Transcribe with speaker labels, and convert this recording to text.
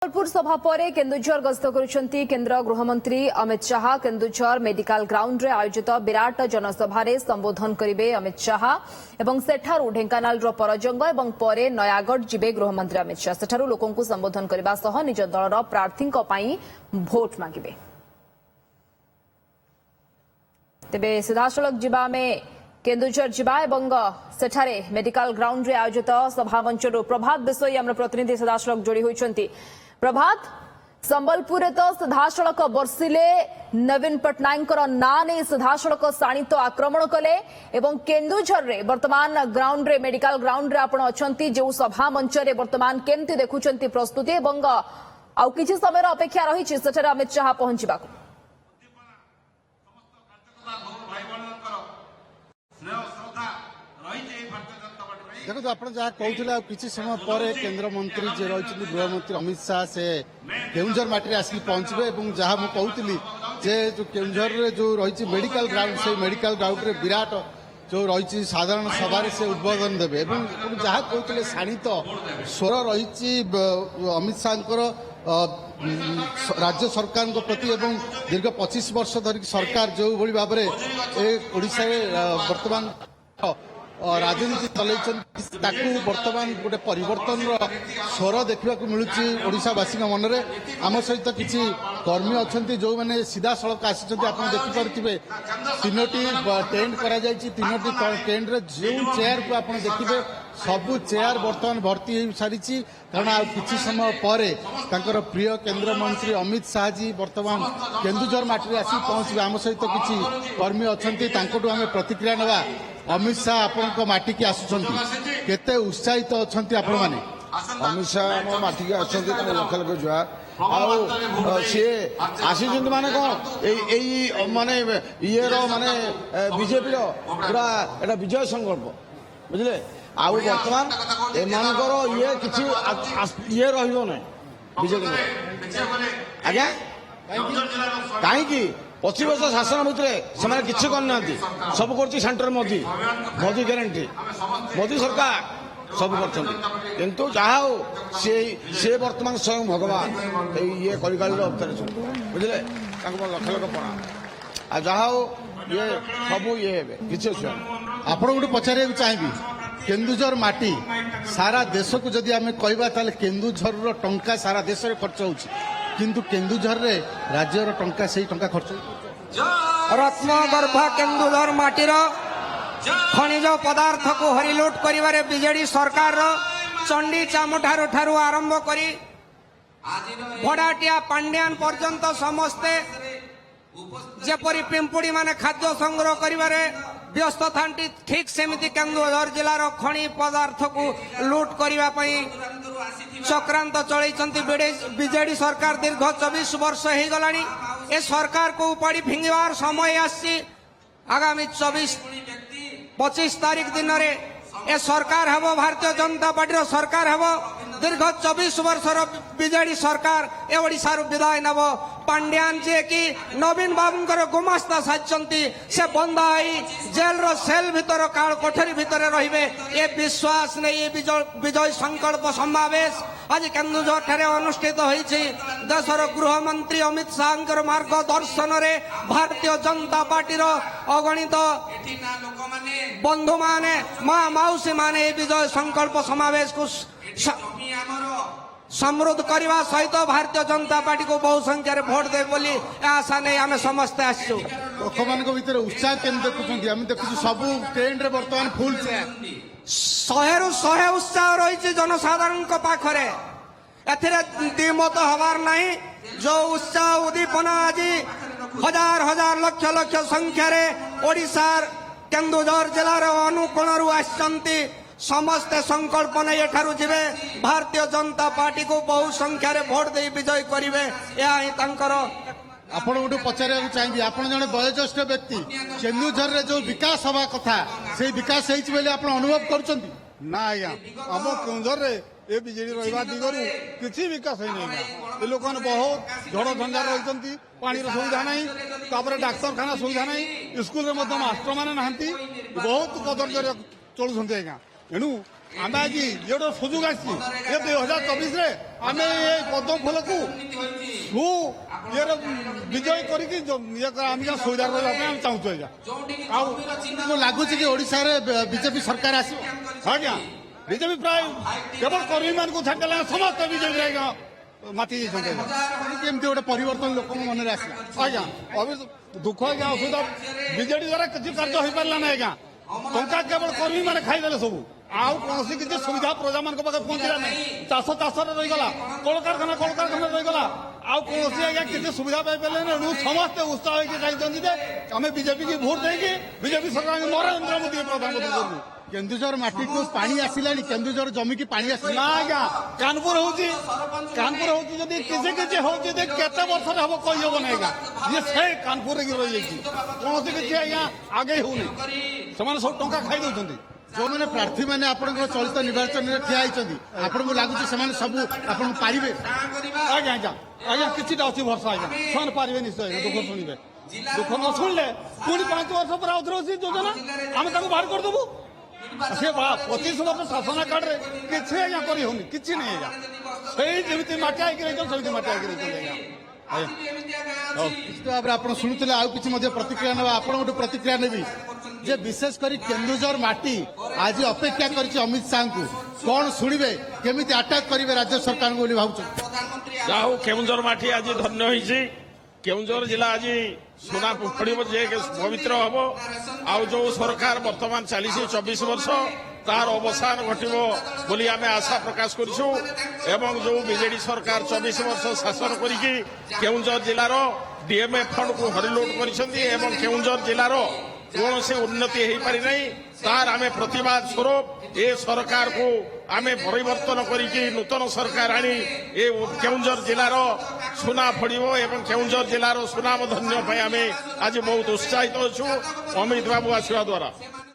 Speaker 1: ସମ୍ବଲପୁର ସଭା ପରେ କେନ୍ଦୁଝର ଗସ୍ତ କରୁଛନ୍ତି କେନ୍ଦ୍ର ଗୃହମନ୍ତ୍ରୀ ଅମିତ ଶାହା। କେନ୍ଦୁଝର ମେଡିକାଲ ଗ୍ରାଉଣ୍ଡରେ ଆୟୋଜିତ ବିରାଟ ଜନସଭାରେ ସମ୍ବୋଧନ କରିବେ ଅମିତ ଶାହା ଏବଂ ସେଠାରୁ ଢେଙ୍କାନାଳର ପରଜଙ୍ଗ ଏବଂ ପରେ ନୟାଗଡ଼ ଯିବେ ଗୃହମନ୍ତ୍ରୀ ଅମିତ ଶାହା। ସେଠାରୁ ଲୋକଙ୍କୁ ସମ୍ବୋଧନ କରିବା ସହ ନିଜ ଦଳର ପ୍ରାର୍ଥୀଙ୍କ ପାଇଁ ଭୋଟ ମାଗିବେ। ତେବେ ସିଧାସଳଖ ଯିବା ଆମେ केन्दुझर जिबा एवं सेठारे मेडिकल ग्राउंड रे आयोजित सभामंचरू प्रभात विषय आम प्रतिनिधि सीधासलख जोड़ी होती। प्रभात संबलपुर तो सीधासलख बर्षिले नवीन पट्टनायक ना नहीं सीधासलख शाणित आक्रमण कले एवं केन्दुझर रे वर्तमान ग्राउंड रे मेडिकल ग्राउंड रे आपण अछंती जो सभामंच रे वर्तमान केमती देखुचंती प्रस्तुति एवं आउ किछि समय अपेक्षा रही सेठारे अमित शाह पहुंचबाकू।
Speaker 2: देखो आप कहते किसी समय पर केंद्र मंत्री जे रही गृहमंत्री अमित शाह से केन्दुझर माटी आसिक पहुंचे और जहाँ मुझे कहती जे जो केन्दुझर जो रही मेडिकल ग्राउंड से मेडिकल ग्राउंड रे विराट जो रही साधारण सभा से उद्बोधन देवे जहाँ कहते शाणित स्वर रही अमित शाह राज्य सरकार प्रति एवं दीर्घ 25 वर्ष धरिक सरकार जो भाई भाव में ओडिशा वर्तमान राजनीति चलती वर्तमान गोटे परिवर्तन स्वर देखा मिलूँ ओडिशावासी मन में। आम सहित किसी कर्मी अच्छा जो मैंने सीधा सड़क आसी आप देखिपे तीनोटी टेंट कर तीनोटी टेंट रे जो चेयर को आप देखिए सबू चेयर बर्तमान भर्ती हो सारी कारण आ किसी समय पर प्रिय केंद्र मंत्री अमित शाह जी वर्तमान केन्दुझर माटी आसी पहुंचे। आम सहित किसी कर्मी अच्छा आम प्रतिक्रिया नवा। अमित शाह आपण माटी की आसुचंती केते उत्साहित अच्छा आपण माने?
Speaker 3: अमित शाह मो माटी की आसुचंती लक्ष लक्ष जुआर आ सी आसी माने कौन माने ये माने बीजेपी पूरा एटा विजय संकल्प बुझले आउ वर्तमान एमानकर ये किछि ये रहिबो नै बीजेपी आज्ञा कहीं 25 वर्ष शासन भितर से किसी करना सब कर सेंटर मोदी मोदी ग्यारंटी मोदी सरकार सब किंतु जहा हो से वर्तमान स्वयं भगवान ये कलिकाल अवतार बुझे लक्ष लक्ष प्रणाम आ जहा हो ये सब ये किसी
Speaker 2: आप गोटे पचारे चाहिए केन्दुझर माटी सारा देश को जदि आम कहवा केन्दुझर टंका सारा देश में खर्च हो किंतु केन्दुझर रे राज्यर टंका से टंका खर्च
Speaker 4: रत्नगर्भ केन्दुझर माटीर खनिज पदार्थ को हरिलुट करिवारे बीजेडी सरकार चंडी चामुठारू ठारू आरंभ करी भड़ाटिया पांड्यान पर्यंत समस्ते जेपरी पिंपुड़ी माने खाद्य संग्रह करिवारे व्यस्त थांटी ठीक सेमिति केन्दुझर जिलार खनि पदार्थ को लुट करिवा पई चक्रांत चलैचंती बीजेडी सरकार दीर्घ 24 वर्ष हो गलानी। ए सरकार को उपाड़ी फिंगिवार समय आसी आगामी 24-25 तारीख दिन रे ए सरकार हबो भारतीय जनता पार्टी सरकार हबो दीर्घ 24 वर्षर बीजेडी सरकार ए ओडिशा विदाय नब पांड्यान जे कि नवीन बाबूंकर गुमास्ता साजंती से बंदाई जेल रो सेल भीतर काल कोठरी भीतर रहिबे ए विश्वास ने ये विजय संकल्प समावेश आज केन्दुझर ठारे अनुष्ठित होईछि। देशर गृहमंत्री अमित शाह मार्गदर्शन रे भारतीय जनता पार्टी अगणित बंधु माने माँ मौसी माने विजय संकल्प समावेश को समृद्ध करने सहित भारतीय जनता पार्टी को बहु संख्यार भोट दे बोली आशा नहीं आम समस्ते आसु
Speaker 2: लोक मान उत्साह देखुं सब ट्रेन बर्तमान फुल
Speaker 4: 100 उत्साह रही जनसाधारण पाखरे द्विमत हबार नहीं जो उत्साह उद्दीपना आज हजार हजार लक्ष लक्ष संख्यार ओडिशार केन्दुझर जिलार अनुकोणरू आसचंती समस्ते संकल्प नहीं एठारू जीवे भारतीय जनता पार्टी को बहु संख्यार भोट दे विजय करेंगे
Speaker 2: आपण गोटे पचार चाहिए आप जन वयोज्येष्ठ व्यक्ति केन्दुझर रे जो विकास हवा कथा से विकास अनुभव कर
Speaker 5: ना आज्ञा आम केन्दुझर रे ए बीजेडी रहा दिगरू किसी विकास है लोक मैंने बहुत झड़ झंझार रही पानी सुविधा नहीं डाक्तरखाना सुविधा नहीं स्कूल मास्टर मैंने ना बहुत कदर्य चलुंट आज्ञा एणु ଆମେ ଆଜି ଯୋଉଟା ସୁଯୋଗ ଆସିଛି ଏ 2024ରେ ଆମେ ଏ ପଦ୍ମ ଫୁଲକୁ ଇଏର ବିଜୟ କରିକି ଆମେ ସୁବିଧାରେ ରହିବା ପାଇଁ ଆମେ ଚାହୁଁଛୁ ଆଜ୍ଞା। ଆଉ
Speaker 2: ଲାଗୁଛି କି ଓଡ଼ିଶାରେ ବିଜେପି ସରକାର ଆସିବ?
Speaker 5: ଆଜ୍ଞା ବିଜେପି ପ୍ରାୟ କେବଳ କର୍ମୀମାନଙ୍କୁ ଛାଡ଼ିଦେଲେ ସମସ୍ତେ ବିଜେପି ଆଜ୍ଞା ମାତି ଯାଇଛନ୍ତି ଆଜ୍ଞା।
Speaker 2: କେମିତି ଗୋଟେ ପରିବର୍ତ୍ତନ ଲୋକଙ୍କ ମନରେ ଆସିଲା?
Speaker 5: ଆଜ୍ଞା ଦୁଃଖ ଆଜ୍ଞା ଅସୁବିଧା ବିଜେଡି ଦ୍ୱାରା କିଛି କାର୍ଯ୍ୟ ହେଇପାରିଲା ନାହିଁ ଆଜ୍ଞା। ଟଙ୍କା କେବଳ କର୍ମୀମାନେ ଖାଇଦେଲେ ସବୁ, ଆଉ କୌଣସି କିଛି ସୁବିଧା ପ୍ରଜାମାନଙ୍କ ପାଖରେ ପହଞ୍ଚିଲା ନାହିଁ। ଚାଷରେ ରହିଗଲା, କଳକାରଖାନା ରହିଗଲା, ଆଉ କୌଣସି ଆଜ୍ଞା କିଛି ସୁବିଧା ପାଇପାରିଲେନି। ଏଣୁ ସମସ୍ତେ ଉତ୍ସାହ ହେଇକି ଚାହିଁଛନ୍ତି ଯେ ଆମେ ବିଜେପି କି ଭୋଟ ଦେଇକି ବିଜେପି ସରକାରଙ୍କୁ ନରେନ୍ଦ୍ର ମୋଦି ପ୍ରଧାନମନ୍ତ୍ରୀ କରିବୁ।
Speaker 2: କେନ୍ଦୁଝର ମାଟିକୁ ପାଣି ଆସିଲାଣି, କେନ୍ଦୁଝର ଜମିକି ପାଣି ଆସିଲା
Speaker 5: ନା ଆଜ୍ଞା କାନପୁର ହଉଛି ଯଦି କିଛି ହଉଛି ଯେ କେତେ ବର୍ଷରେ ହବ କହିହବ ନାହିଁ ଆଜ୍ଞା। ଇଏ ସେ କାନପୁରରେ କି ରହିଯାଇଛି, କୌଣସି କିଛି ଆଜ୍ଞା ଆଗେଇ ହଉନି। ସେମାନେ ସବୁ ଟଙ୍କା ଖାଇ ଦଉଛନ୍ତି।
Speaker 2: ଯୋଉମାନେ ପ୍ରାର୍ଥୀ ମାନେ ଆପଣଙ୍କର ଚଳିତ ନିର୍ବାଚନରେ ଠିଆ ହେଇଛନ୍ତି, ଆପଣଙ୍କୁ ଲାଗୁଛି ସେମାନେ ସବୁ ଆପଣଙ୍କୁ ପାରିବେ?
Speaker 5: ଆଜ୍ଞା କିଛିଟା ଅଛି ଭରସା ଆଜ୍ଞା, ସେମାନେ ପାରିବେ ନିଶ୍ଚୟ ଆଜ୍ଞା। ଦୁଃଖ ଶୁଣିବେ, ଦୁଃଖ ନ ଶୁଣିଲେ ପୁଣି 5 ବର୍ଷ ପରେ ଆଉଥରେ ଅଛି ଯୋଜନା, ଆମେ ତାକୁ ବାହାର କରିଦେବୁ। ସେ 25 ବର୍ଷ ଶାସନ କାର୍ଡରେ କିଛି ଆଜ୍ଞା କରି ହଉନି, କିଛି ନାହିଁ ଆଜ୍ଞା। ସେଇ ଯେମିତି ମାଟି ହେଇକି ରହିଛନ୍ତି ସେମିତି ମାଟି ହେଇକି ରହିଛନ୍ତି ଆଜ୍ଞା।
Speaker 2: ନିଶ୍ଚିତ ଭାବରେ ଆପଣ ଶୁଣୁଥିଲେ, ଆଉ କିଛି ମଧ୍ୟ ପ୍ରତିକ୍ରିୟା ନେବା, ଆପଣଙ୍କଠୁ ପ୍ରତିକ୍ରିୟା ନେବି ଯେ ବିଶେଷ କରି କେନ୍ଦୁଝର ମାଟି ଆଜି ଅପେକ୍ଷା କରିଛି ଅମିତ ଶାହଙ୍କୁ। କଣ ଶୁଣିବେ, କେମିତି ଆଟାକ୍ କରିବେ ରାଜ୍ୟ ସରକାରଙ୍କୁ ବୋଲି ଭାବୁଛନ୍ତି?
Speaker 6: ଯାହା ହଉ କେଉଁଝର ମାଟି ଆଜି ଧନ୍ୟ ହୋଇଛି। କେଉଁଝର ଜିଲ୍ଲା ଆଜି ସୁନା ପଡ଼ିବ, ଯେ ପବିତ୍ର ହବ। ଆଉ ଯୋଉ ସରକାର ବର୍ତ୍ତମାନ ଚାଲିଛି 24 ବର୍ଷ, ତାର ଅବସାନ ଘଟିବ ବୋଲି ଆମେ ଆଶା ପ୍ରକାଶ କରିଛୁ। ଏବଂ ଯୋଉ ବିଜେଡି ସରକାର 24 ବର୍ଷ ଶାସନ କରିକି କେଉଁଝର ଜିଲ୍ଲାର ଡିଏମ୍ଏ ଫଣ୍ଡକୁ ହରିଲୁଟ୍ କରିଛନ୍ତି ଏବଂ କେଉଁଝର ଜିଲ୍ଲାର କୌଣସି ଉନ୍ନତି ହେଇପାରି ନାହିଁ, ତାର ଆମେ ପ୍ରତିବାଦ ସ୍ୱରୂପ ଏ ସରକାରକୁ ଆମେ ପରିବର୍ତ୍ତନ କରିକି ନୂତନ ସରକାର ଆଣି ଏ କେଉଁଝର ଜିଲ୍ଲାର ସୁନା ଫଡ଼ିବ ଏବଂ କେଉଁଝର ଜିଲ୍ଲାର ସୁନାମ ଧନ୍ୟ ପାଇଁ ଆମେ ଆଜି ବହୁତ ଉତ୍ସାହିତ ଅଛୁ ଅମିତ ବାବୁ ଆସିବା ଦ୍ୱାରା।